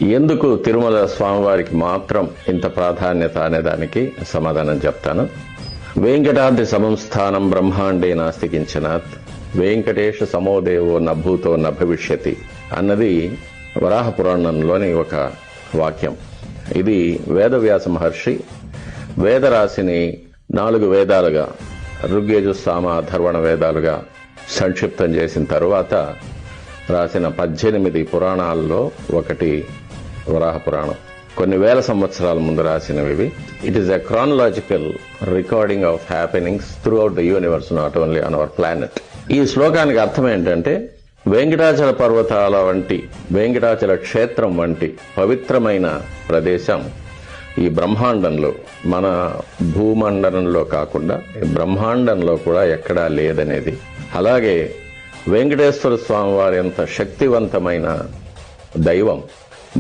ఎందుకు తిరుమల స్వామివారికి మాత్రం ఇంత ప్రాధాన్యత అనేదానికి సమాధానం చెప్తాను. వెంకటాద్రి సమం స్థానం బ్రహ్మాండే నాస్తి కించనాత్, వెంకటేశ సమోదేవో నభూతో నభవిష్యతి అన్నది వరాహ పురాణంలోని ఒక వాక్యం. ఇది వేదవ్యాస మహర్షి వేదరాశిని 4 వేదాలుగా, ఋగ్యజు సామ అథర్వణ వేదాలుగా సంక్షిప్తం చేసిన తరువాత రాసిన 18 పురాణాల్లో ఒకటి వరాహ పురాణం. కొన్ని వేల సంవత్సరాల ముందు రాసినవి. It is a chronological recording of happenings through out the universe, not only on our planet. ఈ శ్లోకానికి అర్థం ఏంటంటే, వెంకటాచల పర్వతాల వంటి, వెంకటాచల క్షేత్రం వంటి పవిత్రమైన ప్రదేశం ఈ బ్రహ్మాండంలో, మన భూమండలంలో కాకుండా బ్రహ్మాండంలో కూడా ఎక్కడా లేదనేది. అలాగే వెంకటేశ్వర స్వామి వారి ఎంత శక్తివంతమైన దైవం